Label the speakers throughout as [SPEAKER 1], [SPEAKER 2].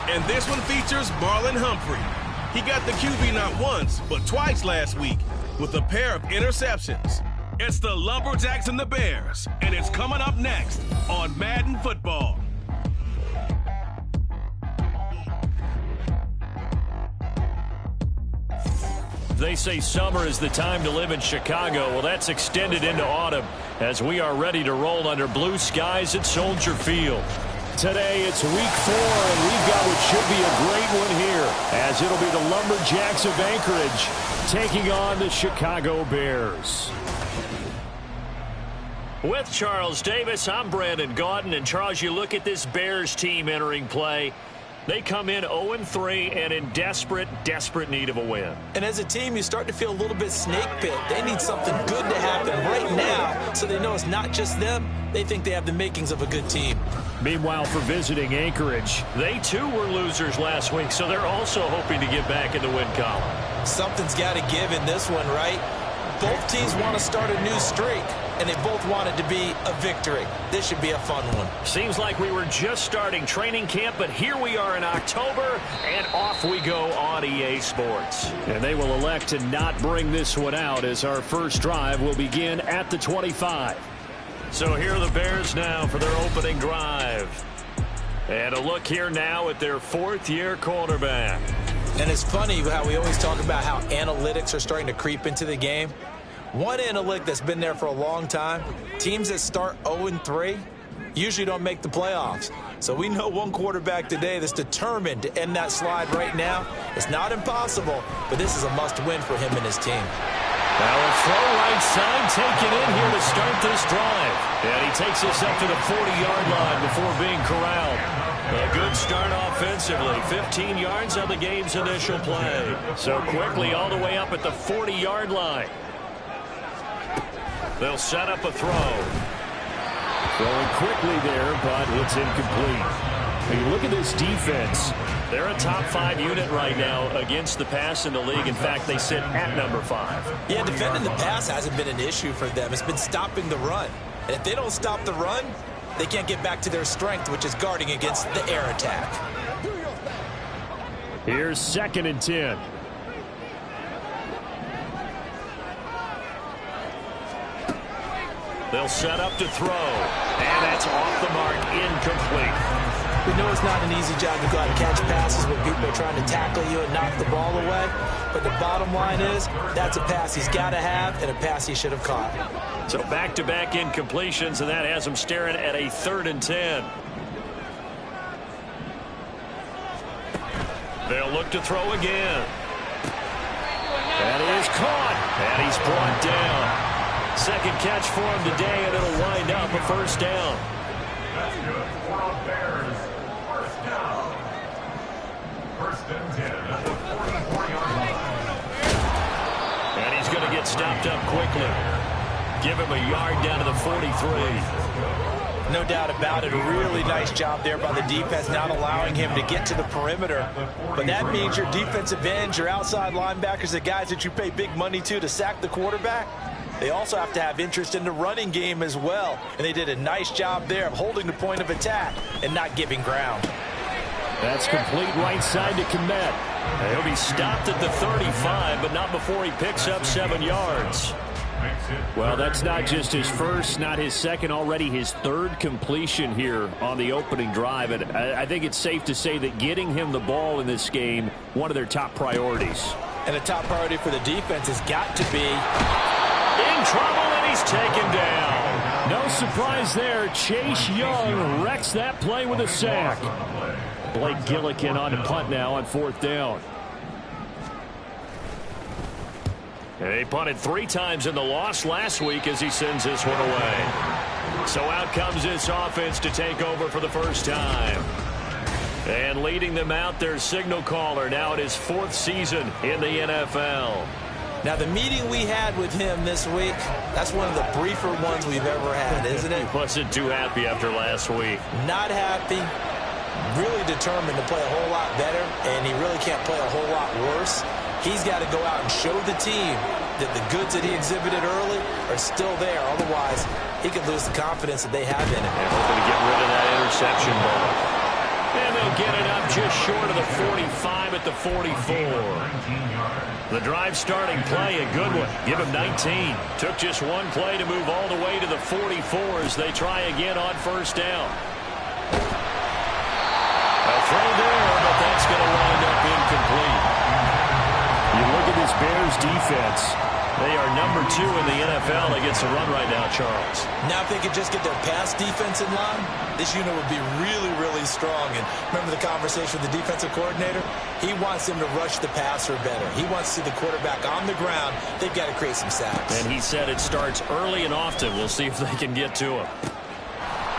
[SPEAKER 1] And this one features Marlon Humphrey. He got the QB not once, but twice last week with a pair of interceptions. It's the Lumberjacks and the Bears, and it's coming up next on Madden Football.
[SPEAKER 2] They say summer is the time to live in Chicago. Well, that's extended into autumn as we are ready to roll under blue skies at Soldier Field. Today, it's week 4, and we've got what should be a great one here, as it'll be the Lumberjacks of Anchorage taking on the Chicago Bears. With Charles Davis, I'm Brandon Gaudin. And Charles, you look at this Bears team entering play. They come in 0-3 and in desperate need of a win.
[SPEAKER 3] And as a team, you start to feel a little bit snake pit. They need something good to happen right now so they know it's not just them. They think they have the makings of a good team.
[SPEAKER 2] Meanwhile, for visiting Anchorage, they too were losers last week, so they're also hoping to get back in the win column.
[SPEAKER 3] Something's got to give in this one, right? Both teams want to start a new streak, and they both want it to be a victory. This should be a fun one.
[SPEAKER 2] Seems like we were just starting training camp, but here we are in October, and off we go on EA Sports. And they will elect to not bring this one out as our first drive will begin at the 25. So here are the Bears now for their opening drive. And a look here now at their fourth-year quarterback.
[SPEAKER 3] And it's funny how we always talk about how analytics are starting to creep into the game. One analytic that's been there for a long time, teams that start 0-3 usually don't make the playoffs. So we know one quarterback today that's determined to end that slide right now. It's not impossible, but this is a must-win for him and his team.
[SPEAKER 2] Now a throw right side taken in here to start this drive. And he takes us up to the 40-yard line before being corralled. A good start offensively. 15 yards on the game's initial play. So quickly all the way up at the 40-yard line. They'll set up a throw. Throwing quickly there, but it's incomplete. When you look at this defense, they're a top 5 unit right now against the pass in the league. In fact, they sit at number 5.
[SPEAKER 3] Yeah, defending the pass hasn't been an issue for them. It's been stopping the run. And if they don't stop the run, they can't get back to their strength, which is guarding against the air attack.
[SPEAKER 2] Here's 2nd and 10. They'll set up to throw. And that's off the mark, incomplete.
[SPEAKER 3] We know it's not an easy job to go out and catch passes when people are trying to tackle you and knock the ball away. But the bottom line is, that's a pass he's got to have and a pass he should have caught.
[SPEAKER 2] So back-to-back incompletions, and that has him staring at a 3rd and 10. They'll look to throw again. That is caught, and he's brought down. Second catch for him today, and it'll wind up a first down.
[SPEAKER 4] That's good for the Bears. First down. 1st and 10 at the 44-yard line.
[SPEAKER 2] And he's going to get stopped up quickly. Give him a yard down to the 43.
[SPEAKER 3] No doubt about it. A really nice job there by the defense, not allowing him to get to the perimeter. But that means your defensive ends, your outside linebackers, the guys that you pay big money to sack the quarterback, they also have to have interest in the running game as well. And they did a nice job there of holding the point of attack and not giving ground.
[SPEAKER 2] That's complete right side to Komet. He'll be stopped at the 35, but not before he picks up 7 yards. Well, that's not just his first, not his second, already his 3rd completion here on the opening drive. And I think it's safe to say that getting him the ball in this game, one of their top priorities.
[SPEAKER 3] And a top priority for the defense has got to be
[SPEAKER 2] in trouble, and he's taken down. No surprise there. Chase Young wrecks that play with a sack. Blake Gillikin on the punt now on 4th down. He punted 3 times in the loss last week as he sends this one away. So out comes this offense to take over for the first time. And leading them out, their signal caller now in his 4th season in the NFL.
[SPEAKER 3] Now, the meeting we had with him this week, that's one of the briefer ones we've ever had, isn't it?
[SPEAKER 2] He wasn't too happy after last week.
[SPEAKER 3] Not happy. Really determined to play a whole lot better, and he really can't play a whole lot worse. He's got to go out and show the team that the goods that he exhibited early are still there. Otherwise, he could lose the confidence that they have in him.
[SPEAKER 2] They're hoping to get rid of that interception ball. And they'll he'll get it up just short of the 45 at the 44. The drive starting play, a good one. Give him 19. Took just one play to move all the way to the 44 as they try again on first down. A throw there, but that's going to wind up incomplete. You look at this Bears defense. They are number 2 in the NFL against the run right now, Charles.
[SPEAKER 3] Now if they could just get their pass defense in line, this unit would be really, really strong. And remember the conversation with the defensive coordinator? He wants them to rush the passer better. He wants to see the quarterback on the ground. They've got to create some sacks. And
[SPEAKER 2] he said it starts early and often. We'll see if they can get to him.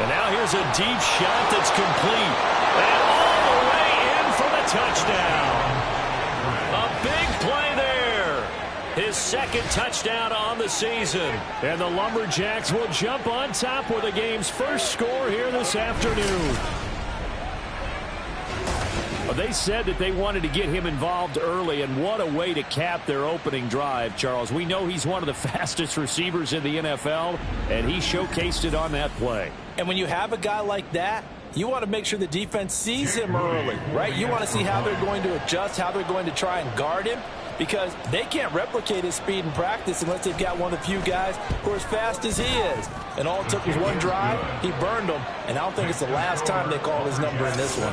[SPEAKER 2] And now here's a deep shot that's complete. And all the way in for the touchdown. A big play there. His second touchdown on the season. And the Lumberjacks will jump on top with the game's first score here this afternoon. Well, they said that they wanted to get him involved early, and what a way to cap their opening drive, Charles. We know he's one of the fastest receivers in the NFL, and he showcased it on that play.
[SPEAKER 3] And when you have a guy like that, you want to make sure the defense sees him early, right? You want to see how they're going to adjust, how they're going to try and guard him, because they can't replicate his speed in practice unless they've got one of the few guys who are as fast as he is. And all it took was one drive. He burned them, and I don't think it's the last time they called his number in this one.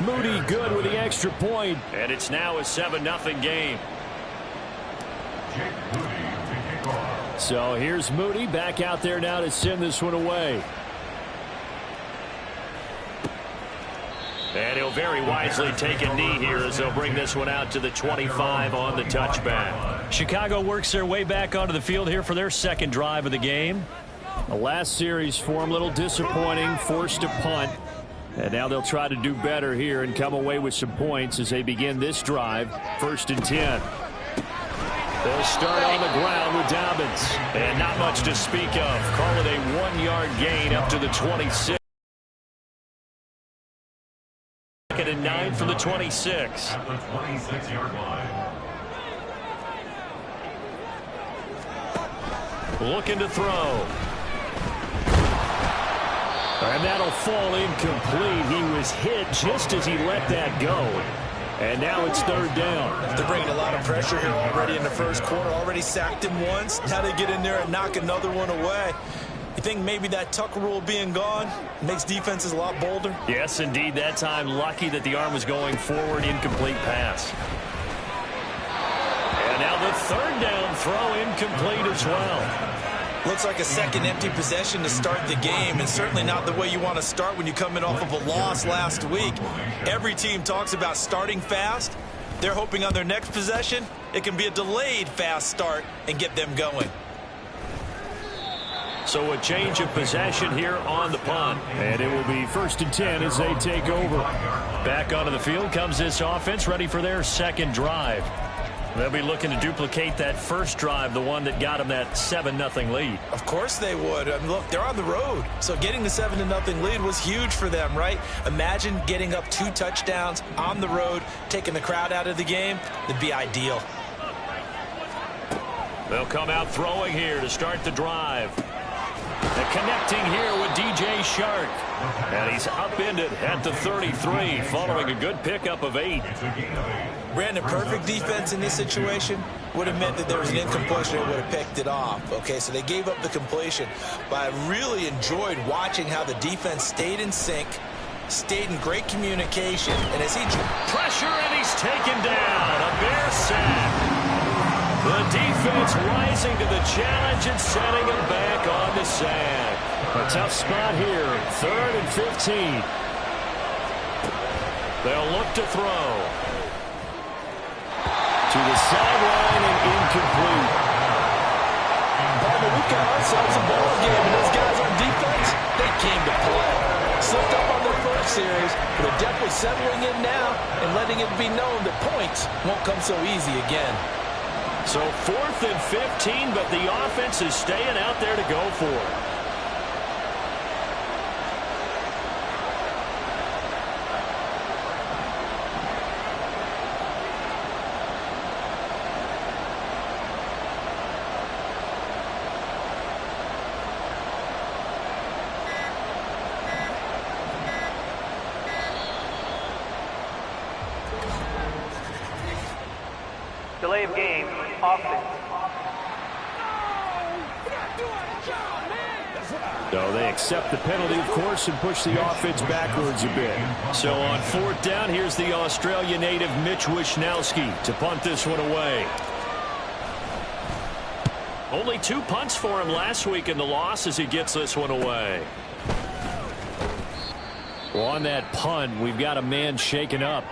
[SPEAKER 2] Moody good with the extra point, and it's now a 7-0 game. So here's Moody back out there now to send this one away. And he'll very wisely take a knee here as they'll bring this one out to the 25 on the touchback. Chicago works their way back onto the field here for their second drive of the game. The last series for them, a little disappointing, forced a punt. And now they'll try to do better here and come away with some points as they begin this drive. 1st and 10. They'll start on the ground with Dobbins. And not much to speak of. Call it a 1-yard gain up to the 26. Second and 9 from the 26.
[SPEAKER 4] At the 26-yard line.
[SPEAKER 2] Looking to throw. And that'll fall incomplete. He was hit just as he let that go. And now it's 3rd down.
[SPEAKER 3] They're bringing a lot of pressure here already in the first quarter. Already sacked him once. Now they get in there and knock another one away. You think maybe that Tucker rule being gone makes defenses a lot bolder?
[SPEAKER 2] Yes, indeed. That time lucky that the arm was going forward. Incomplete pass. And now the 3rd down throw incomplete as well.
[SPEAKER 3] Looks like a second empty possession to start the game, and certainly not the way you want to start when you come in off of a loss last week. Every team talks about starting fast. They're hoping on their next possession it can be a delayed fast start and get them going.
[SPEAKER 2] So a change of possession here on the punt. And it will be 1st and 10 as they take over. Back onto the field comes this offense, ready for their second drive. They'll be looking to duplicate that first drive, the one that got them that 7-0 lead.
[SPEAKER 3] Of course they would. I mean, look, they're on the road. So getting the 7-0 lead was huge for them, right? Imagine getting up 2 touchdowns on the road, taking the crowd out of the game. That'd be ideal.
[SPEAKER 2] They'll come out throwing here to start the drive. And connecting here with DJ Shark. And he's upended at the 33 following a good pickup of 8.
[SPEAKER 3] Brandon, perfect defense in this situation would have meant that there was an incompletion and would have picked it off. Okay, so they gave up the completion. But I really enjoyed watching how the defense stayed in sync, stayed in great communication. And as he
[SPEAKER 2] pressure, and he's taken down. A Bear sack. The defense rising to the challenge and setting him back on the sack. A tough spot here. 3rd and 15. They'll look to throw. To the sideline and incomplete.
[SPEAKER 3] Partner, we've got ourselves a ball game, and those guys on defense, they came to play. Slipped up on their first series, but they're definitely settling in now and letting it be known that points won't come so easy again.
[SPEAKER 2] So 4th and 15, but the offense is staying out there to go for it.
[SPEAKER 5] Delay of game, offense.
[SPEAKER 2] So they accept the penalty, of course, and push the offense backwards a bit. So on 4th down, here's the Australia native Mitch Wishnowsky to punt this one away. Only 2 punts for him last week in the loss as he gets this one away. Well, on that punt, we've got a man shaken up.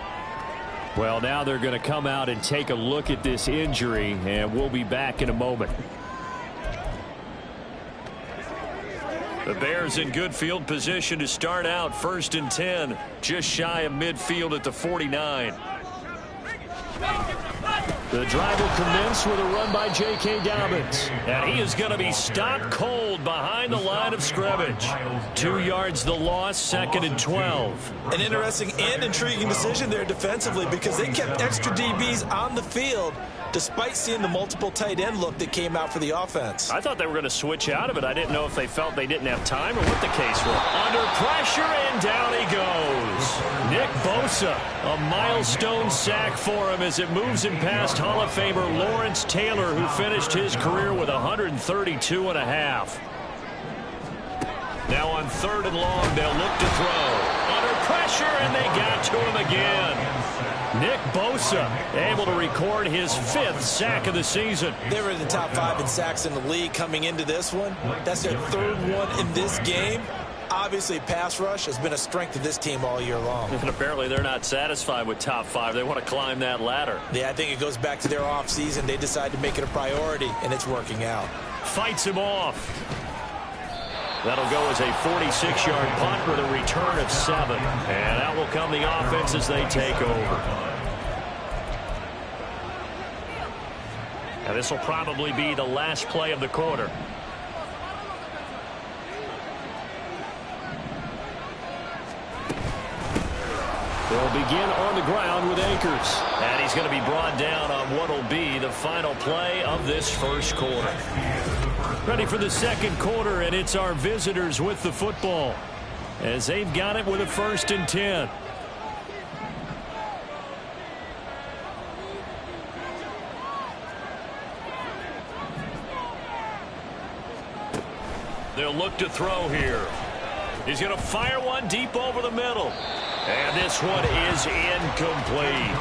[SPEAKER 2] Well, now they're going to come out and take a look at this injury, and we'll be back in a moment. The Bears in good field position to start out 1st and 10, just shy of midfield at the 49. The drive will commence with a run by J.K. Dobbins. And he is going to be stopped cold behind the line of scrimmage. 2 yards the loss, 2nd and 12.
[SPEAKER 3] An interesting and intriguing decision there defensively because they kept extra DBs on the field despite seeing the multiple tight end look that came out for the offense.
[SPEAKER 2] I thought they were going to switch out of it. I didn't know if they felt they didn't have time or what the case was. Under pressure, and down he goes. Nick Bosa, a milestone sack for him as it moves him past Hall of Famer Lawrence Taylor, who finished his career with 132 and a half. Now on 3rd and long, they'll look to throw. Under pressure, and they got to him again. Nick Bosa able to record his 5th sack of the season.
[SPEAKER 3] They were in the top 5 in sacks in the league coming into this one. That's their 3rd one in this game. Obviously, pass rush has been a strength of this team all year long.
[SPEAKER 2] And apparently they're not satisfied with top 5. They want to climb that ladder.
[SPEAKER 3] Yeah, I think it goes back to their offseason. They decided to make it a priority, and it's working out.
[SPEAKER 2] Fights him off. That'll go as a 46-yard punt with a return of 7. And out will come the offense as they take over. And this will probably be the last play of the quarter. They'll begin on the ground with Akers. And he's going to be brought down on what will be the final play of this 1st quarter. Ready for the 2nd quarter, and it's our visitors with the football as they've got it with a 1st and 10. They'll look to throw here. He's going to fire one deep over the middle. And this one is incomplete.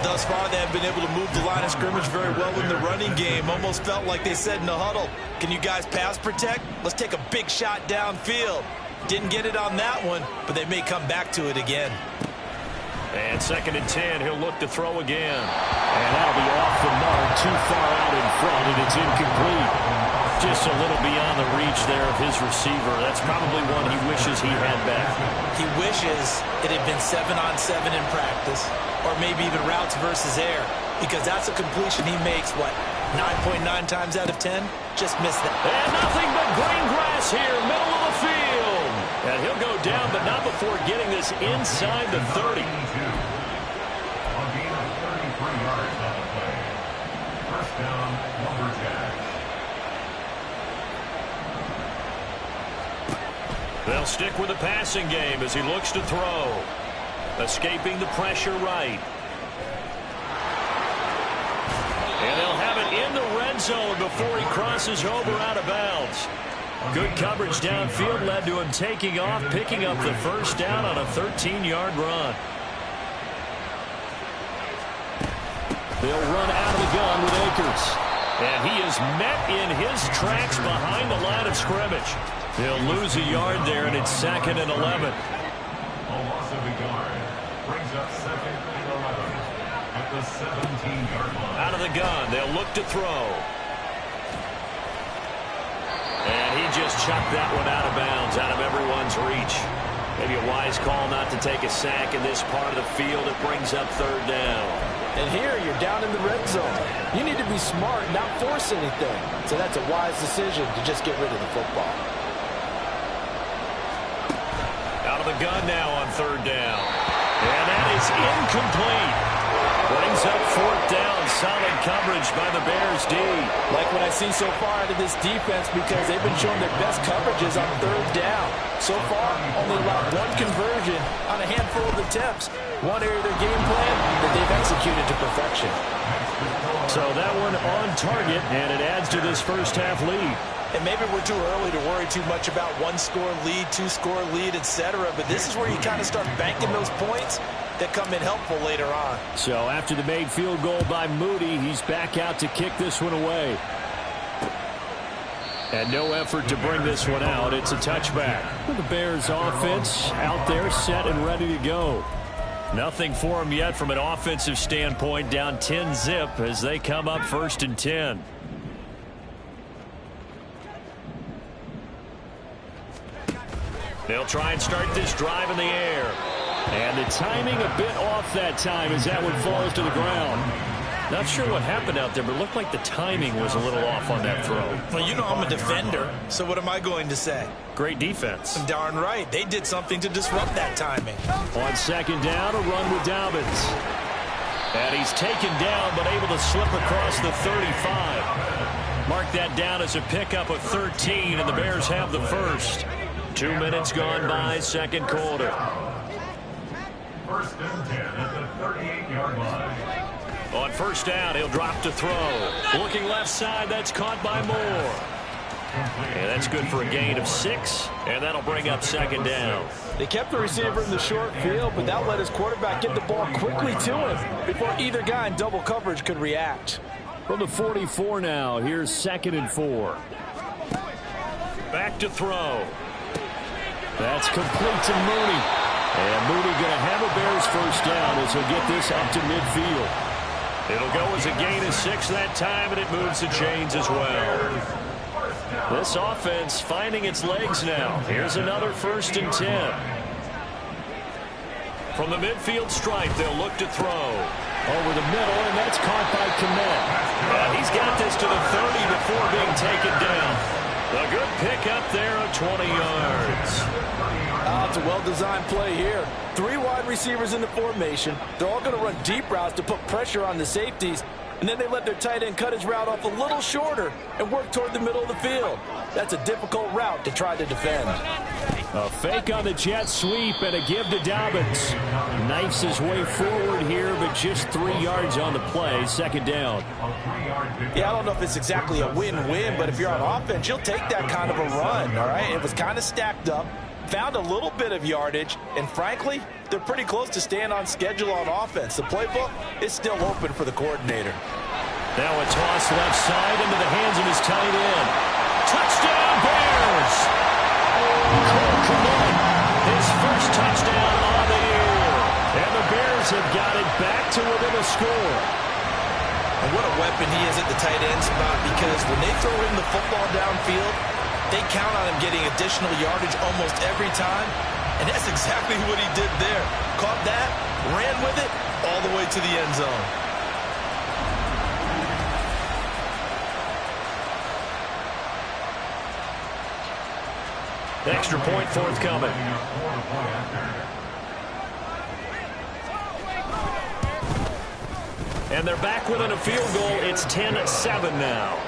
[SPEAKER 3] Thus far, they have been able to move the line of scrimmage very well in the running game. Almost felt like they said in the huddle, can you guys pass protect? Let's take a big shot downfield. Didn't get it on that one, but they may come back to it again.
[SPEAKER 2] And 2nd and 10, he'll look to throw again. And that'll be off the mark, too far out in front, and it's incomplete. Just a little beyond the reach there of his receiver. That's probably one he wishes he had back.
[SPEAKER 3] He wishes it had been 7-on-7 in practice, or maybe even routes versus air, because that's a completion he makes, what, 9.9 times out of 10? Just missed that.
[SPEAKER 2] And nothing but green grass here, middle of the field. And he'll go down, but not before getting this inside the 30.
[SPEAKER 4] A gain of 33 yards on the play. 1st down, Lumberjacks.
[SPEAKER 2] They'll stick with the passing game as he looks to throw. Escaping the pressure right. And they'll have it in the red zone before he crosses over out of bounds. Good coverage downfield led to him taking off, picking up the 1st down on a 13-yard run. They'll run out of the gun with Akers. And he is met in his tracks behind the line of scrimmage. They'll lose a yard there, and it's 2nd and 11.
[SPEAKER 4] A loss of a yard brings up 2nd and 11 at the 17-yard line.
[SPEAKER 2] Out of the gun, they'll look to throw. And he just chucked that one out of bounds, out of everyone's reach. Maybe a wise call not to take a sack in this part of the field. It brings up 3rd down.
[SPEAKER 6] And here you're down in the red zone. You need to be smart, not force anything. So that's a wise decision to just get rid of the football.
[SPEAKER 2] Out of the gun now on 3rd down. And that is incomplete. Brings up 4th down. Solid coverage by the Bears D.
[SPEAKER 6] Like what I see so far out of this defense, because they've been showing their best coverages on 3rd down. So far, only allowed 1 conversion on a handful of attempts. One area of their game plan that they've executed to perfection.
[SPEAKER 2] So that one on target, and it adds to this first half lead.
[SPEAKER 3] And maybe we're too early to worry too much about one-score lead, two-score lead, etc. But this is where you kind of start banking those points that come in helpful later on.
[SPEAKER 2] So after the made field goal by Moody, he's back out to kick this one away. And no effort to bring this one out. It's a touchback. The Bears offense out there set and ready to go. Nothing for them yet from an offensive standpoint, down 10-zip as they come up 1st and 10. They'll try and start this drive in the air. And the timing a bit off that time as that one falls to the ground. Not sure what happened out there, but it looked like the timing was a little off on that throw.
[SPEAKER 3] Well, you know I'm a defender, so what am I going to say?
[SPEAKER 2] Great defense.
[SPEAKER 3] Darn right. They did something to disrupt that timing.
[SPEAKER 2] On 2nd down, a run with Dobbins. And he's taken down, but able to slip across the 35. Mark that down as a pickup of 13, and the Bears have the first. 2 minutes gone by, 2nd quarter.
[SPEAKER 4] 1st and 10 at the 38-yard line.
[SPEAKER 2] On 1st down, he'll drop to throw. Looking left side, that's caught by Moore. And that's good for a gain of 6, and that'll bring up 2nd down.
[SPEAKER 6] They kept the receiver in the short field, but that let his quarterback get the ball quickly to him before either guy in double coverage could react.
[SPEAKER 2] From the 44 now, here's 2nd and 4. Back to throw. That's complete to Mooney. And Mooney going to have a Bears 1st down as he'll get this up to midfield. It'll go as a gain of 6 that time, and it moves the chains as well. This offense finding its legs now. Here's another 1st and 10. From the midfield stripe, they'll look to throw. Over the middle, and that's caught by Kmet. And he's got this to the 30 before being taken down. A good pickup there of 20 yards.
[SPEAKER 6] It's a well-designed play here. 3 wide receivers in the formation. They're all going to run deep routes to put pressure on the safeties. And then they let their tight end cut his route off a little shorter and work toward the middle of the field. That's a difficult route to try to defend.
[SPEAKER 2] A fake on the jet sweep and a give to Dobbins. Knifes his way forward here, but just 3 yards on the play. 2nd down.
[SPEAKER 3] Yeah, I don't know if it's exactly a win-win, but if you're on offense, you'll take that kind of a run, all right? It was kind of stacked up, found a little bit of yardage, and frankly, they're pretty close to staying on schedule on offense. The playbook is still open for the coordinator.
[SPEAKER 2] Now a toss left side into the hands of his tight end. Touchdown, Bears! Cole Kmet, his first touchdown on the year. And the Bears have got it back to within a score.
[SPEAKER 3] And what a weapon he is at the tight end spot, because when they throw him the football downfield, they count on him getting additional yardage almost every time. And that's exactly what he did there. Caught that, ran with it, all the way to the end zone.
[SPEAKER 2] Extra point forthcoming. And they're back within a field goal. It's 10-7 now.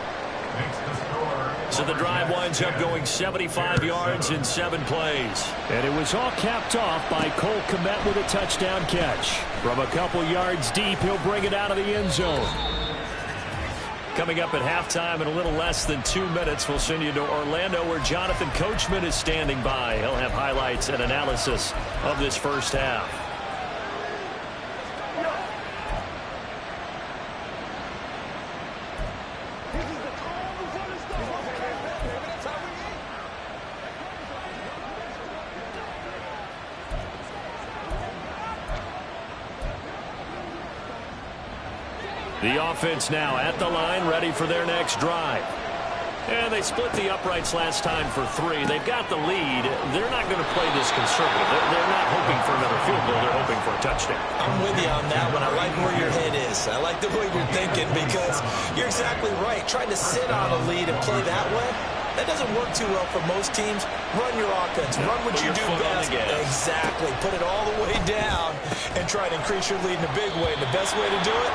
[SPEAKER 2] So the drive winds up going 75 yards in 7 plays. And it was all capped off by Cole Kmet with a touchdown catch. From a couple yards deep, he'll bring it out of the end zone. Coming up at halftime in a little less than 2 minutes, we'll send you to Orlando where Jonathan Coachman is standing by. He'll have highlights and analysis of this first half. The offense now at the line, ready for their next drive. And they split the uprights last time for 3. They've got the lead. They're not going to play this conservative. They're not hoping for another field goal. They're hoping for a touchdown.
[SPEAKER 3] I'm with you on that one. I like where your head is. I like the way you're thinking, because you're exactly right. Trying to sit on a lead and play that way, that doesn't work too well for most teams. Run your offense. Run what you do best. Exactly. Put it all the way down and try to increase your lead in a big way. And the best way to do it,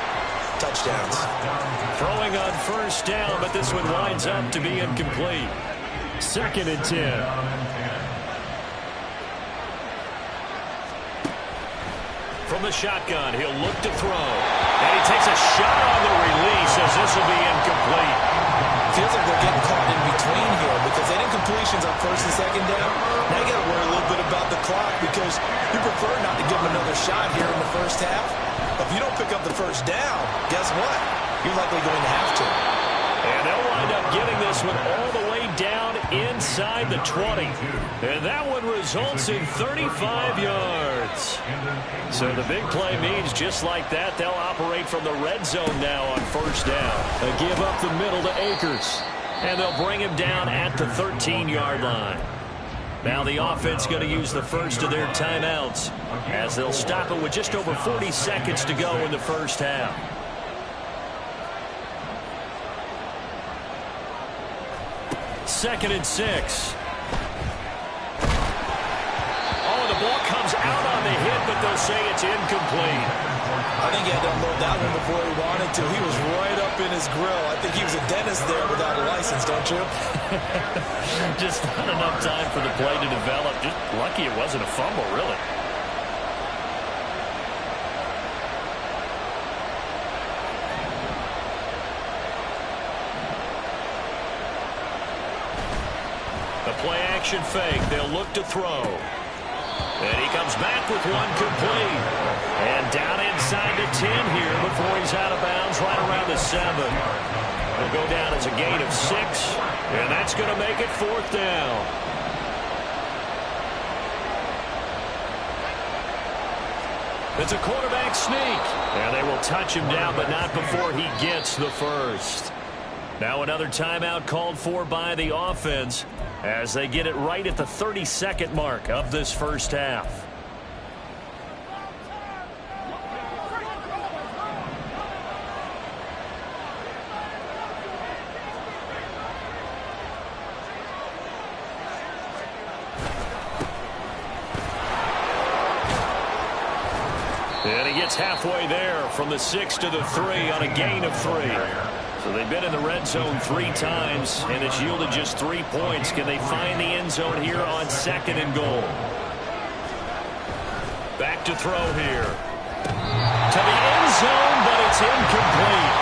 [SPEAKER 3] touchdowns.
[SPEAKER 2] Throwing on first down, but this one winds up to be incomplete. 2nd and 10. From from the shotgun. He'll look to throw. And he takes a shot on the release as this will be incomplete.
[SPEAKER 3] Feels like they're getting caught in between here because they didn't completions on first and second down. Now you got to worry a little bit about the clock because you prefer not to give them another shot here in the first half. If you don't pick up the first down, guess what? You're likely going to have to.
[SPEAKER 2] And they'll wind up getting this one all the way down inside the 20. And that one results in 35 yards. So the big play means just like that, they'll operate from the red zone now on first down. A give up the middle to Akers. And they'll bring him down at the 13-yard line. Now the offense going to use the first of their timeouts as they'll stop it with just over 40 seconds to go in the first half. Second and 6. Oh, the ball comes out on the hit, but they'll say it's incomplete.
[SPEAKER 3] I think he had to unload that one before he wanted to. He was right up in his grill. I think he was a dentist there without a license, don't you?
[SPEAKER 2] Just not enough time for the play to develop. Just lucky it wasn't a fumble, really. The play action fake. They'll look to throw. And he comes back with one complete. And down inside the 10 here before he's out of bounds right around the 7. He'll go down as a gain of 6. And that's going to make it fourth down. It's a quarterback sneak. And they will touch him down, but not before he gets the first. Now another timeout called for by the offense as they get it right at the 30-second mark of this first half. And he gets halfway there from the 6 to the 3 on a gain of 3. So they've been in the red zone 3 times, and it's yielded just 3 points. Can they find the end zone here on second and goal? Back to throw here. To the end zone, but it's incomplete.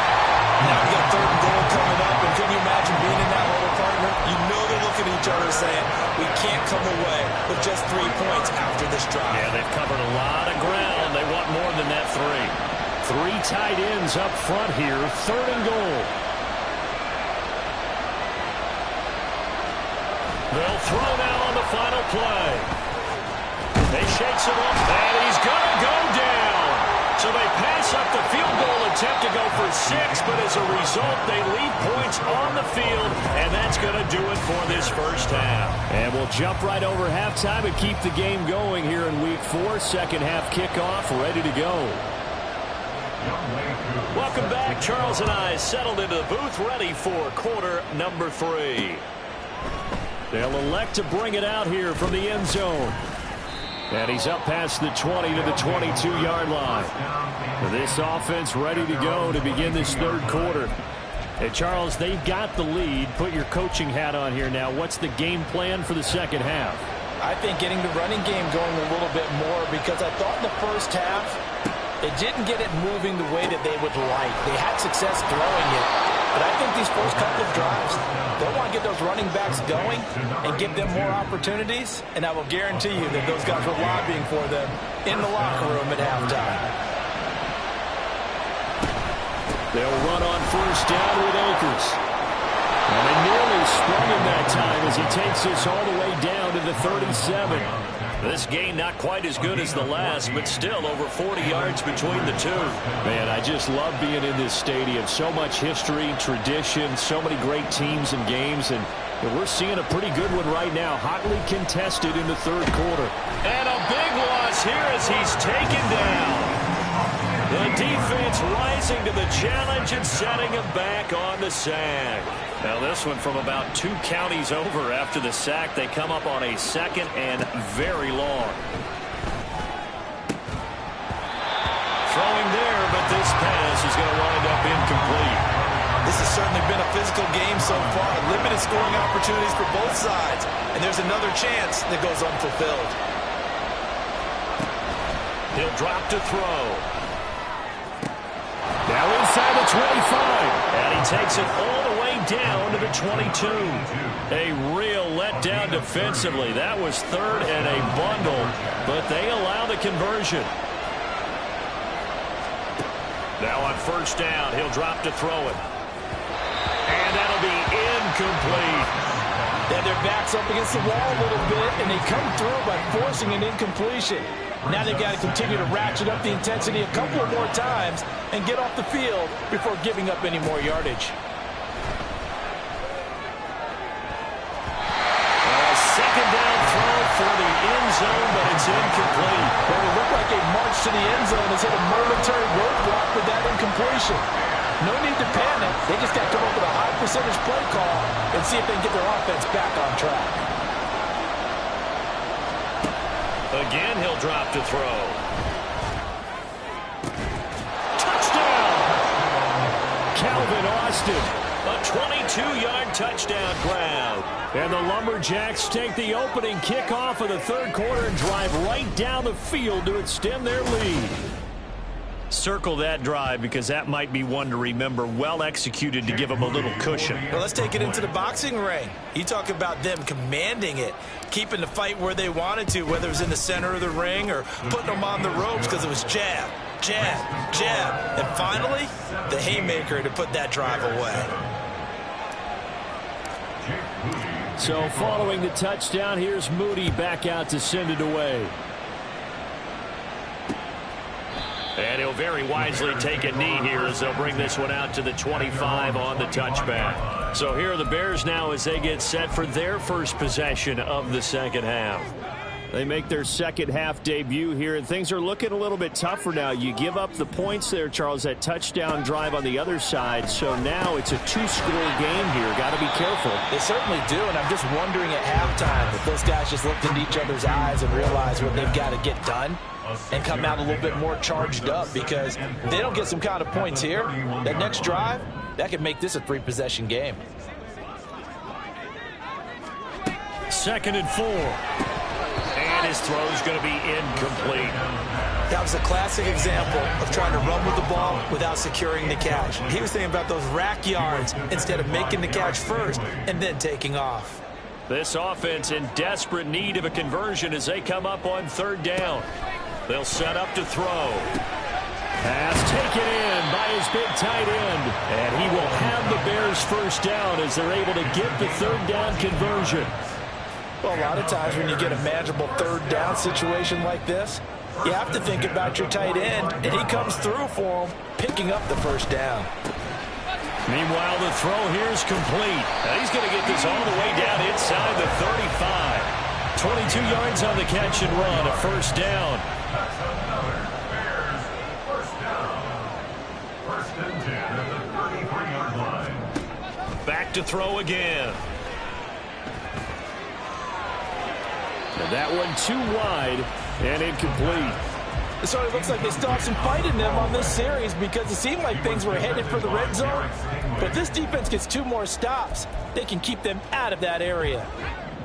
[SPEAKER 3] Now we got third and goal coming up, and can you imagine being in that hole, partner? You know they're looking at each other saying, we can't come away with just 3 points after this drive.
[SPEAKER 2] Yeah, they've covered a lot of ground. They want more than that 3. 3 tight ends up front here, third and goal. They'll throw now on the final play. They shakes him up, and he's going to go down. So they pass up the field goal attempt to go for 6, but as a result, they leave points on the field, and that's going to do it for this first half. And we'll jump right over halftime and keep the game going here in Week 4. Second half kickoff, ready to go. Welcome back. Charles and I settled into the booth, ready for quarter number 3. They'll elect to bring it out here from the end zone. And he's up past the 20 to the 22-yard line. This offense ready to go to begin this third quarter. Hey, Charles, they've got the lead. Put your coaching hat on here now. What's the game plan for the second half?
[SPEAKER 3] I think getting the running game going a little bit more because I thought in the first half they didn't get it moving the way that they would like. They had success throwing it. But I think these first couple of drives, they'll want to get those running backs going and give them more opportunities. And I will guarantee you that those guys were lobbying for them in the locker room at halftime.
[SPEAKER 2] They'll run on first down with Akers. And they nearly sprung him that time as he takes this all the way down to the 37. This game not quite as good as the last, but still over 40 yards between the two. Man, I just love being in this stadium. So much history, tradition, so many great teams and games, and we're seeing a pretty good one right now. Hotly contested in the third quarter. And a big loss here as he's taken down. The defense rising to the challenge and setting him back on the sack. Now this one from about 2 counties over after the sack. They come up on a second and very long. Throwing there, but this pass is going to wind up incomplete.
[SPEAKER 3] This has certainly been a physical game so far. Limited scoring opportunities for both sides. And there's another chance that goes unfulfilled.
[SPEAKER 2] He'll drop to throw. Now inside the 25. And he takes it all the way down to the 22. A real letdown defensively. That was third and a bundle, but they allow the conversion. Now on first down, he'll drop to throw it. And that'll be incomplete.
[SPEAKER 6] Yeah, their back's up against the wall a little bit, and they come through by forcing an incompletion. Now they've got to continue to ratchet up the intensity a couple of more times and get off the field before giving up any more yardage.
[SPEAKER 2] Second down throw for the end zone, but it's incomplete.
[SPEAKER 6] Well, it looked like a march to the end zone has hit a momentary roadblock with that incompletion. No need to panic. They just got to come up with a high percentage play call and see if they can get their offense back on track.
[SPEAKER 2] Again, he'll drop to throw. Touchdown! Calvin Austin. A 22-yard touchdown grab. And the Lumberjacks take the opening kickoff of the third quarter and drive right down the field to extend their lead. Circle that drive because that might be one to remember. Well executed to give them a little cushion.
[SPEAKER 3] Well, let's take it into the boxing ring. You talk about them commanding it, keeping the fight where they wanted to, whether it was in the center of the ring or putting them on the ropes because it was jab, jab, jab. And finally, the haymaker to put that drive away.
[SPEAKER 2] So following the touchdown, here's Moody back out to send it away. And he'll very wisely take a knee here as they'll bring this one out to the 25 on the touchback. So here are the Bears now as they get set for their first possession of the second half. They make their second half debut here, and things are looking a little bit tougher now. You give up the points there, Charles, that touchdown drive on the other side. So now it's a two-score game here. Got to be careful.
[SPEAKER 6] They certainly do, and I'm just wondering at halftime if those guys just looked into each other's eyes and realized what they've got to get done and come out a little bit more charged up, because if they don't get some kind of points here, that next drive, that could make this a three-possession game.
[SPEAKER 2] 2nd and 4. And his throw's going to be incomplete.
[SPEAKER 3] That was a classic example of trying to run with the ball without securing the catch. He was thinking about those rack yards instead of making the catch first and then taking off.
[SPEAKER 2] This offense in desperate need of a conversion as they come up on third down. They'll set up to throw. Pass taken in by his big tight end. And he will have the Bears first down as they're able to get the third down conversion.
[SPEAKER 6] Well, a lot of times when you get a manageable third down situation like this, you have to think about your tight end, and he comes through for him, picking up the first down.
[SPEAKER 2] Meanwhile, the throw here is complete. And he's going to get this all the way down inside the 35. 22 yards on the catch and run, a first down.
[SPEAKER 4] That's another Bears first down. 1st and 10 at the 33-yard line.
[SPEAKER 2] Back to throw again. And that one too wide and incomplete.
[SPEAKER 6] So it looks like they still have some fight in them on this series, because it seemed like things were headed for the red zone. But this defense gets 2 more stops. They can keep them out of that area.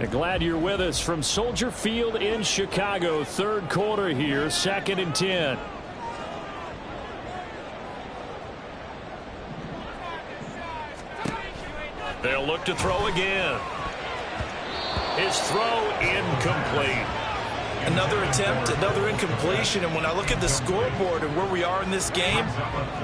[SPEAKER 2] And glad you're with us from Soldier Field in Chicago. Third quarter here, 2nd and 10. They'll look to throw again. His throw incomplete.
[SPEAKER 3] Another attempt, another incompletion, and when I look at the scoreboard and where we are in this game,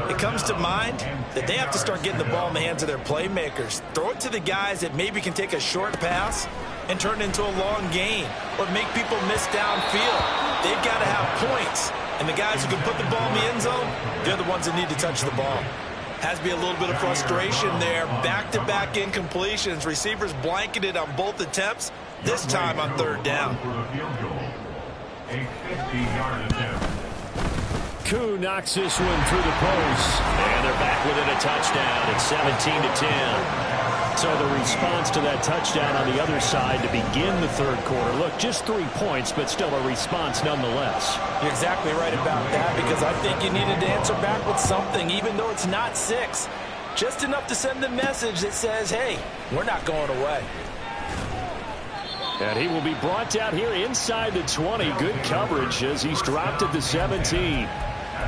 [SPEAKER 3] it comes to mind that they have to start getting the ball in the hands of their playmakers. Throw it to the guys that maybe can take a short pass and turn it into a long gain or make people miss downfield. They've got to have points, and the guys who can put the ball in the end zone, they're the ones that need to touch the ball. Has to be a little bit of frustration there. Back-to-back incompletions. Receivers blanketed on both attempts, this time on third down.
[SPEAKER 4] A 50-yard attempt.
[SPEAKER 2] Koo knocks this one through the post. And they're back within a touchdown. It's 17-10. So the response to that touchdown on the other side to begin the third quarter. Look, just 3 points, but still a response nonetheless.
[SPEAKER 6] You're exactly right about that, because I think you needed to answer back with something, even though it's not 6. Just enough to send the message that says, hey, we're not going away.
[SPEAKER 2] And he will be brought down here inside the 20. Good coverage as he's dropped at the 17.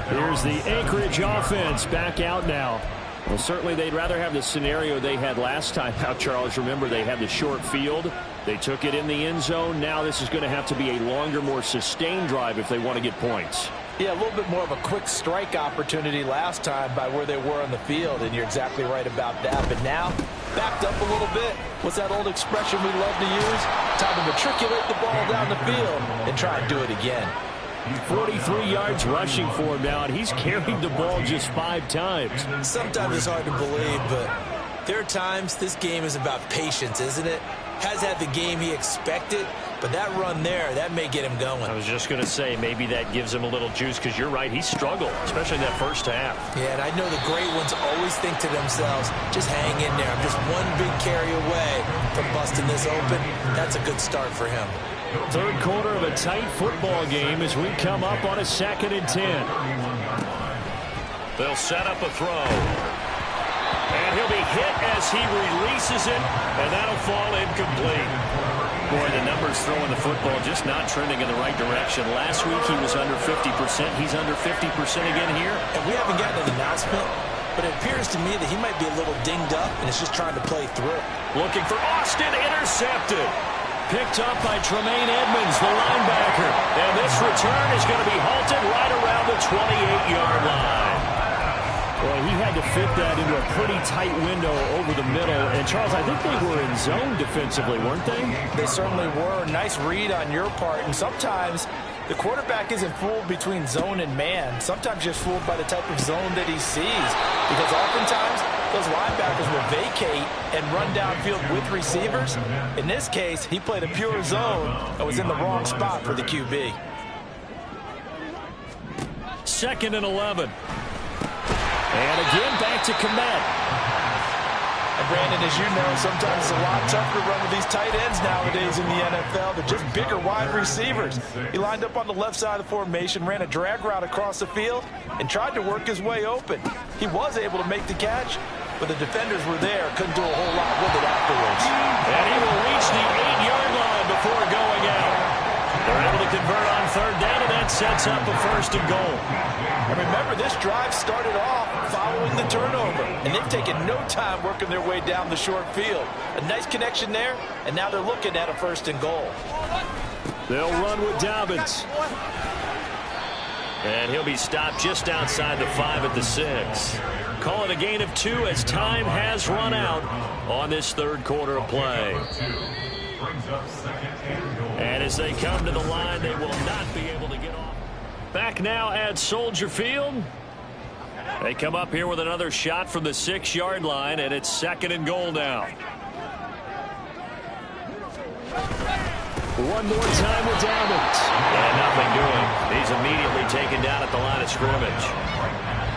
[SPEAKER 2] Here's the Anchorage offense back out now. Well, certainly they'd rather have the scenario they had last time out, Charles. Remember, they had the short field. They took it in the end zone. Now this is going to have to be a longer, more sustained drive if they want to get points.
[SPEAKER 3] Yeah, a little bit more of a quick strike opportunity last time by where they were on the field, and you're exactly right about that. But now, backed up a little bit. What's that old expression we love to use? Time to matriculate the ball down the field and try and do it again.
[SPEAKER 2] 43 yards rushing for him now, and he's carried the ball just 5 times.
[SPEAKER 3] Sometimes it's hard to believe, but there are times this game is about patience, isn't it? Has had the game he expected, but that run there, that may get him going.
[SPEAKER 2] I was just going to say, maybe that gives him a little juice, because you're right, he struggled, especially in that first half.
[SPEAKER 3] Yeah, and I know the great ones always think to themselves, just hang in there. I'm just one big carry away from busting this open. That's a good start for him.
[SPEAKER 2] Third quarter of a tight football game as we come up on a 2nd and 10. They'll set up a throw. And he'll be hit as he releases it, and that'll fall incomplete. Boy, the numbers throwing the football just not trending in the right direction. Last week he was under 50%. He's under 50% again here.
[SPEAKER 3] And we haven't gotten an announcement, but it appears to me that he might be a little dinged up and is just trying to play through.
[SPEAKER 2] Looking for Austin, intercepted. Picked up by Tremaine Edmonds, the linebacker. And this return is going to be halted right around the 28-yard line. Well, he had to fit that into a pretty tight window over the middle. And, Charles, I think they were in zone defensively, weren't they?
[SPEAKER 3] They certainly were. Nice read on your part. And sometimes the quarterback isn't fooled between zone and man. Sometimes just fooled by the type of zone that he sees. Because oftentimes those linebackers will vacate and run downfield with receivers. In this case, he played a pure zone and was in the wrong spot for the QB.
[SPEAKER 2] 2nd and 11. And again, back to Komet.
[SPEAKER 3] And Brandon, as you know, sometimes it's a lot tougher to run with these tight ends nowadays in the NFL. They're just bigger wide receivers. He lined up on the left side of the formation, ran a drag route across the field, and tried to work his way open. He was able to make the catch, but the defenders were there, couldn't do a whole lot with it afterwards.
[SPEAKER 2] And he will reach the 8-yard line before going out. They're able to convert on 3rd down, and that sets up a 1st and goal.
[SPEAKER 3] And remember, this drive started off following the turnover, and they've taken no time working their way down the short field. A nice connection there, and now they're looking at a 1st and goal.
[SPEAKER 2] They'll run with Dobbins. And he'll be stopped just outside the 5 at the 6. Call it a gain of 2 as time has run out on this 3rd quarter of play. And as they come to the line, they will not be able to get off. Back now at Soldier Field. They come up here with another shot from the 6-yard line, and it's 2nd and goal now. One more time with Dobbins. And nothing doing. He's immediately taken down at the line of scrimmage.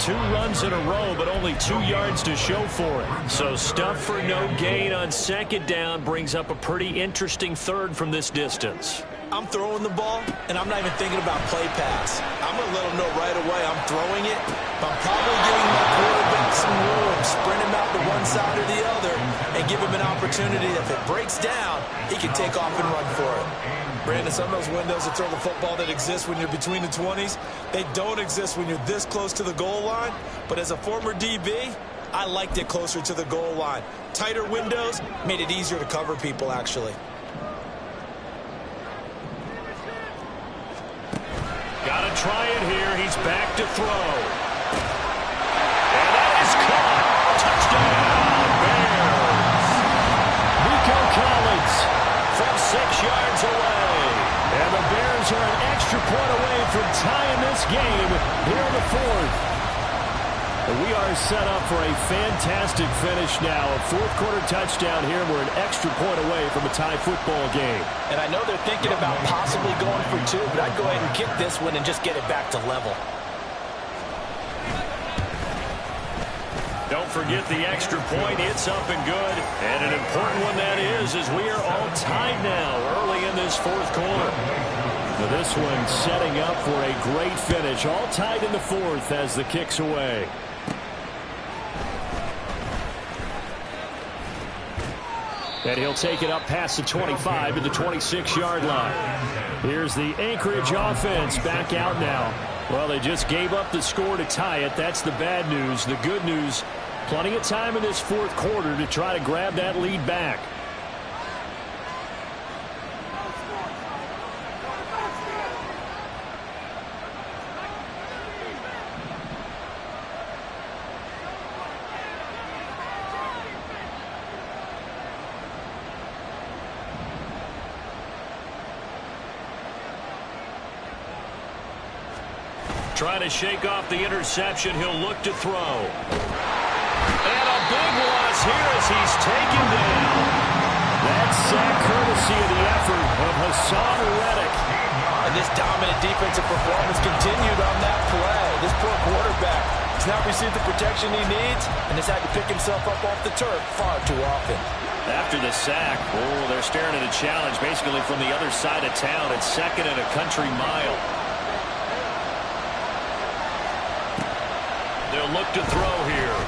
[SPEAKER 2] 2 runs in a row, but only 2 yards to show for it. So stuff for no gain on 2nd down brings up a pretty interesting 3rd from this distance.
[SPEAKER 3] I'm throwing the ball, and I'm not even thinking about play pass. I'm going to let him know right away I'm throwing it, but I'm probably giving my quarterback some room, sprint him out to one side or the other, and give him an opportunity that if it breaks down, he can take off and run for it. Brandon, some of those windows to throw the football that exist when you're between the 20s, they don't exist when you're this close to the goal line. But as a former DB, I liked it closer to the goal line. Tighter windows made it easier to cover people, actually.
[SPEAKER 2] Gotta try it here. He's back to throw. And that is caught. Touchdown, Bears. Nico Collins from 6 yards away. And the Bears are an extra point away from tying this game here in the 4th. And we are set up for a fantastic finish now. A 4th quarter touchdown here. We're an extra point away from a tie football game.
[SPEAKER 3] And I know they're thinking about possibly going for 2, but I'd go ahead and kick this one and just get it back to level.
[SPEAKER 2] Don't forget the extra point. It's up and good. And an important one that is, as we are all tied now early in this 4th quarter. Now this one setting up for a great finish. All tied in the 4th as the kick's away. And he'll take it up past the 25 to the 26-yard line. Here's the Anchorage offense back out now. Well, they just gave up the score to tie it. That's the bad news. The good news, plenty of time in this fourth quarter to try to grab that lead back. Trying to shake off the interception. He'll look to throw. And a big loss here as he's taken down. That's sack courtesy of the effort of Hassan Reddick.
[SPEAKER 3] And this dominant defensive performance continued on that play. This poor quarterback has not received the protection he needs and has had to pick himself up off the turf far too often.
[SPEAKER 2] After the sack, they're staring at a challenge basically from the other side of town. It's second and a country mile. They'll look to throw here.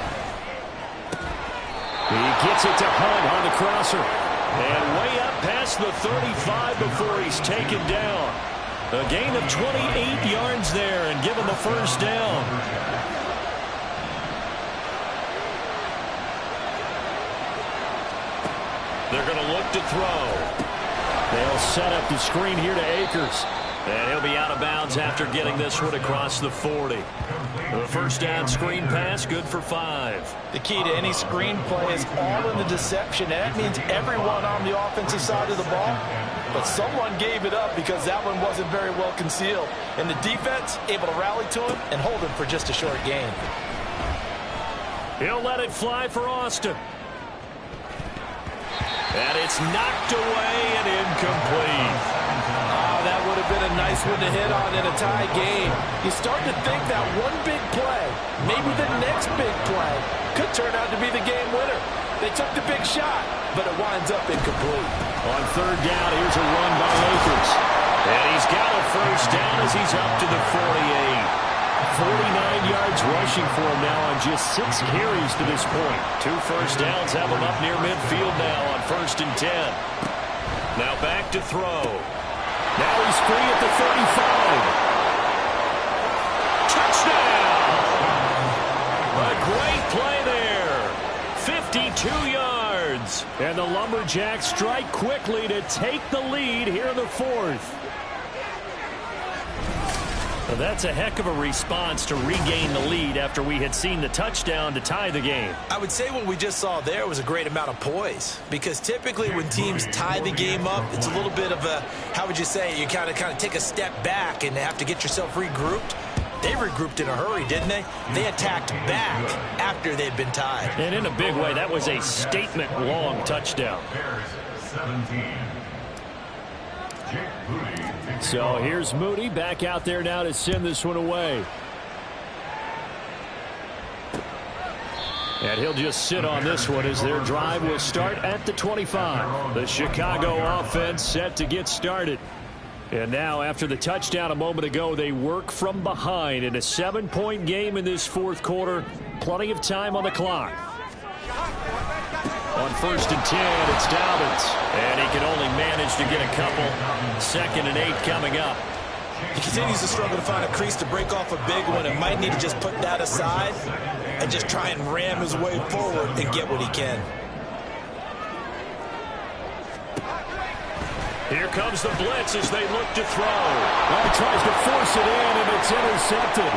[SPEAKER 2] He gets it to Hunt on the crosser. And way up past the 35 before he's taken down. A gain of 28 yards there and give him a first down. They're going to look to throw. They'll set up the screen here to Akers. And he'll be out of bounds after getting this one across the 40. The first down screen pass, good for 5.
[SPEAKER 3] The key to any screen play is all in the deception. And that means everyone on the offensive side of the ball. But someone gave it up because that one wasn't very well concealed. And the defense able to rally to him and hold him for just a short gain.
[SPEAKER 2] He'll let it fly for Austin. And it's knocked away and incomplete.
[SPEAKER 6] That would have been a nice one to hit on in a tie game. You start to think that one big play, maybe the next big play, could turn out to be the game winner. They took the big shot, but it winds up incomplete.
[SPEAKER 2] On third down, here's a run by Akers. And he's got a first down as he's up to the 48. 49 yards rushing for him now on just 6 carries to this point. 2 first downs have him up near midfield now on 1st and 10. Now back to throw. Now he's free at the 35. Touchdown! A great play there. 52 yards. And the Lumberjacks strike quickly to take the lead here in the 4th. Well, that's a heck of a response to regain the lead after we had seen the touchdown to tie the game.
[SPEAKER 3] I would say what we just saw there was a great amount of poise, because typically when teams tie the game up, it's a little bit of a, how would you say, you kind of take a step back and have to get yourself regrouped. They regrouped in a hurry, didn't they? They attacked back after they'd been tied.
[SPEAKER 2] And in a big way, that was a statement-long touchdown. So here's Moody back out there now to send this one away. And he'll just sit on this one as their drive will start at the 25. The Chicago offense set to get started. And now after the touchdown a moment ago, they work from behind in a 7-point game in this 4th quarter. Plenty of time on the clock. On 1st and 10, it's Dobbins. And he can only manage to get a couple. 2nd and 8 coming up.
[SPEAKER 3] He continues to struggle to find a crease to break off a big one and might need to just put that aside and just try and ram his way forward and get what he can.
[SPEAKER 2] Here comes the blitz as they look to throw. Well, he tries to force it in, and it's intercepted.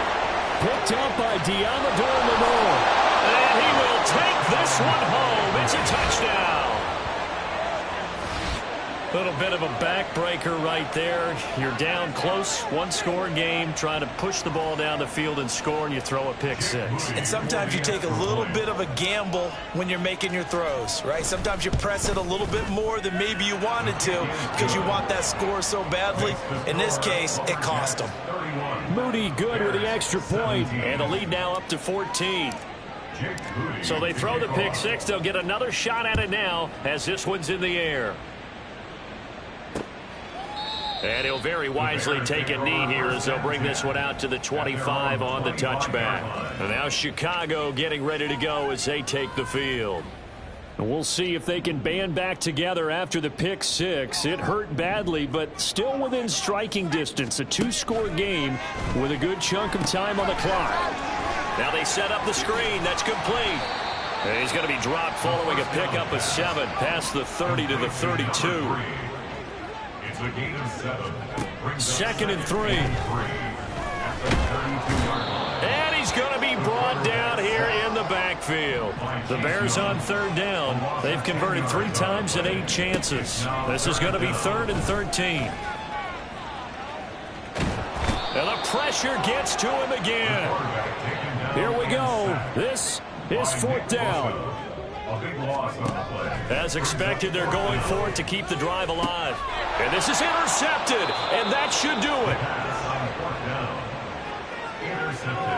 [SPEAKER 2] Picked up by Diamador Lenore. And he will take this one home. It's a touchdown. A little bit of a backbreaker right there. You're down close, 1-score game, trying to push the ball down the field and score, and you throw a pick 6.
[SPEAKER 3] And sometimes you take a little bit of a gamble when you're making your throws, right? Sometimes you press it a little bit more than maybe you wanted to because you want that score so badly. In this case, it cost them.
[SPEAKER 2] Moody good with the extra point, and the lead now up to 14. So they throw the pick 6. They'll get another shot at it now as this one's in the air. And he'll very wisely take a knee here as they'll bring this one out to the 25 on the touchback. And now Chicago getting ready to go as they take the field. And we'll see if they can band back together after the pick six. It hurt badly, but still within striking distance. A two-score game with a good chunk of time on the clock. Now they set up the screen. That's complete. And he's going to be dropped following a pickup of 7 past the 30 to the 32.
[SPEAKER 4] It's a gain of 7.
[SPEAKER 2] 2nd and 3. And he's going to be brought down here in the backfield. The Bears on 3rd down. They've converted 3 times and 8 chances. This is going to be 3rd and 13. And the pressure gets to him again. Here we go. This is 4th down. As expected, they're going for it to keep the drive alive. And this is intercepted, and that should do it.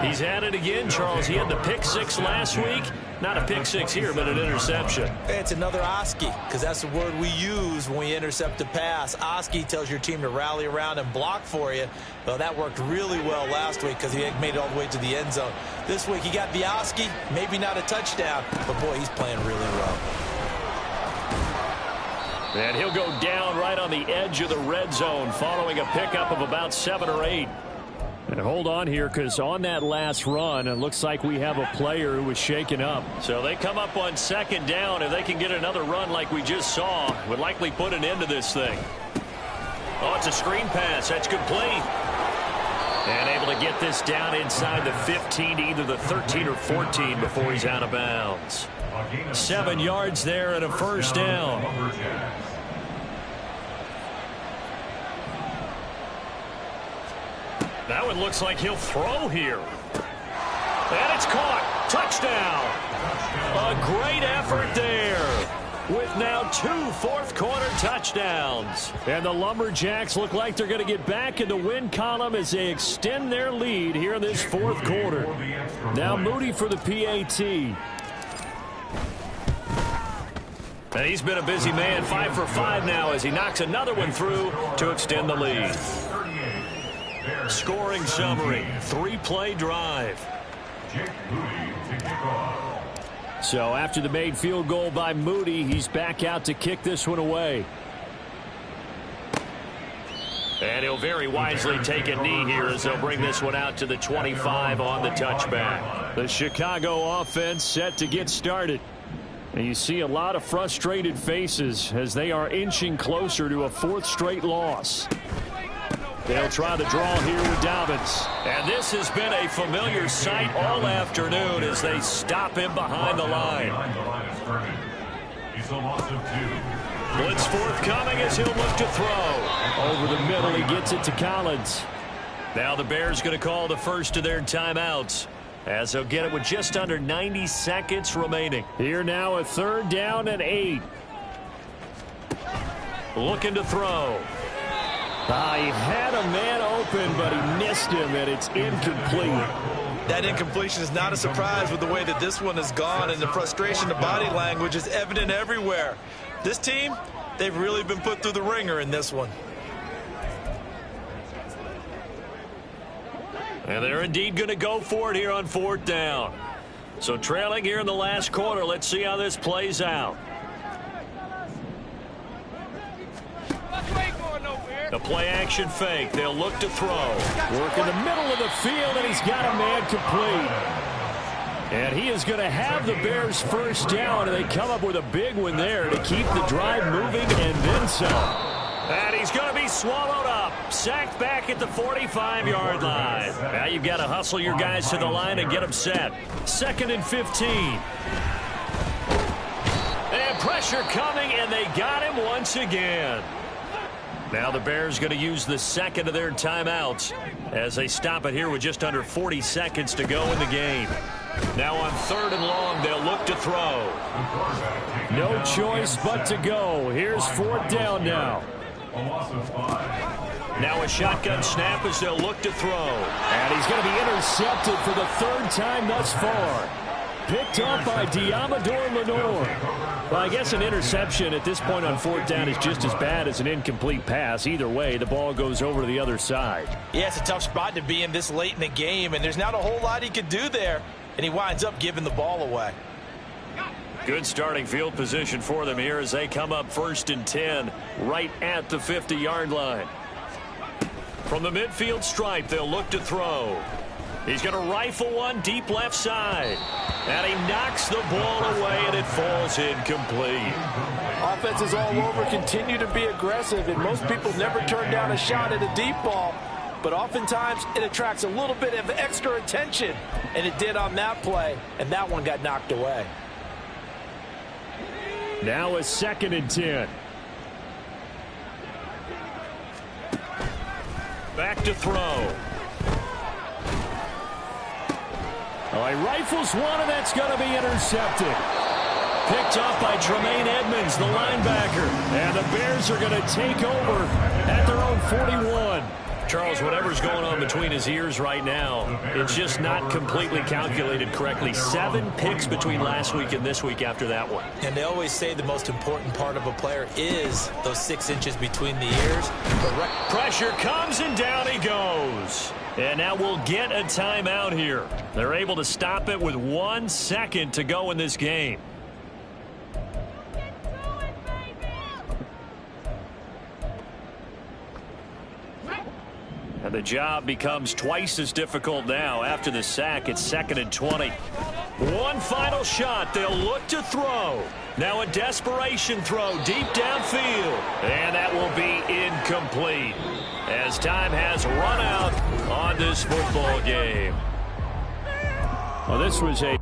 [SPEAKER 2] He's at it again, Charles. He had the pick 6 last week. Not a pick 6 here, but an interception.
[SPEAKER 3] It's another Oski, because that's the word we use when we intercept a pass. Oski tells your team to rally around and block for you. Well, that worked really well last week because he made it all the way to the end zone. This week he got the Oski, maybe not a touchdown, but boy, he's playing really well.
[SPEAKER 2] And he'll go down right on the edge of the red zone following a pickup of about 7 or 8. And hold on here, because on that last run, it looks like we have a player who was shaken up. So they come up on 2nd down. If they can get another run like we just saw, would likely put an end to this thing. Oh, it's a screen pass. That's complete. And able to get this down inside the 15, either the 13 or 14 before he's out of bounds. 7 yards there and a 1st down. That one looks like he'll throw here. And it's caught. Touchdown. A great effort there, with now 2 fourth-quarter touchdowns. And the Lumberjacks look like they're going to get back in the win column as they extend their lead here in this 4th quarter. Now Moody for the PAT. And he's been a busy man, 5 for 5 now as he knocks another one through to extend the lead. Scoring summary, 3-play drive. So after the made field goal by Moody, he's back out to kick this one away. And he'll very wisely take a knee here as they'll bring this one out to the 25 on the touchback. The Chicago offense set to get started. And you see a lot of frustrated faces as they are inching closer to a 4th straight loss. They'll try the draw here with Dobbins. And this has been a familiar sight all afternoon as they stop him behind the line. Blitz forthcoming as he'll look to throw. Over the middle, he gets it to Collins. Now the Bears going to call the first of their timeouts, as they'll get it with just under 90 seconds remaining. Here now a 3rd down and 8. Looking to throw. He had a man open, but he missed him, and it's incomplete.
[SPEAKER 3] That incompletion is not a surprise with the way that this one has gone, and the frustration, the body language is evident everywhere. This team, they've really been put through the ringer in this one.
[SPEAKER 2] And they're indeed going to go for it here on 4th down. So trailing here in the last quarter, let's see how this plays out. The play-action fake. They'll look to throw. Work in the middle of the field, and he's got a man complete. And he is going to have the Bears' 1st down, and they come up with a big one there to keep the drive moving and then some. And he's going to be swallowed up. Sacked back at the 45-yard line. Now you've got to hustle your guys to the line and get them set. 2nd and 15. And pressure coming, and they got him once again. Now the Bears going to use the 2nd of their timeouts as they stop it here with just under 40 seconds to go in the game. Now on 3rd and long, they'll look to throw. No choice but to go. Here's 4th down now. Now a shotgun snap as they'll look to throw. And he's going to be intercepted for the 3rd time thus far. Picked up by Diamador Lenore. Well, I guess an interception at this point on 4th down is just as bad as an incomplete pass. Either way, the ball goes over to the other side.
[SPEAKER 3] Yeah, it's a tough spot to be in this late in the game, and there's not a whole lot he could do there, and he winds up giving the ball away.
[SPEAKER 2] Good starting field position for them here as they come up 1st and 10 right at the 50-yard line. From the midfield stripe, they'll look to throw. He's going to rifle one deep left side. And he knocks the ball away, and it falls incomplete.
[SPEAKER 6] Offenses all over continue to be aggressive, and most people never turn down a shot at a deep ball. But oftentimes, it attracts a little bit of extra attention. And it did on that play, and that one got knocked away.
[SPEAKER 2] Now a 2nd and 10. Back to throw. Oh, he rifles one, and that's going to be intercepted. Picked off by Tremaine Edmonds, the linebacker. And the Bears are going to take over at their own 41. Charles, whatever's going on between his ears right now, it's just not completely calculated correctly. 7 picks between last week and this week after that one.
[SPEAKER 3] And they always say the most important part of a player is those 6 inches between the ears.
[SPEAKER 2] Pressure comes, and down he goes. And now we'll get a timeout here. They're able to stop it with 1 second to go in this game. And the job becomes twice as difficult now. After the sack, it's 2nd and 20. One final shot. They'll look to throw. Now a desperation throw deep downfield. And that will be incomplete as time has run out on this football game. Well, this was a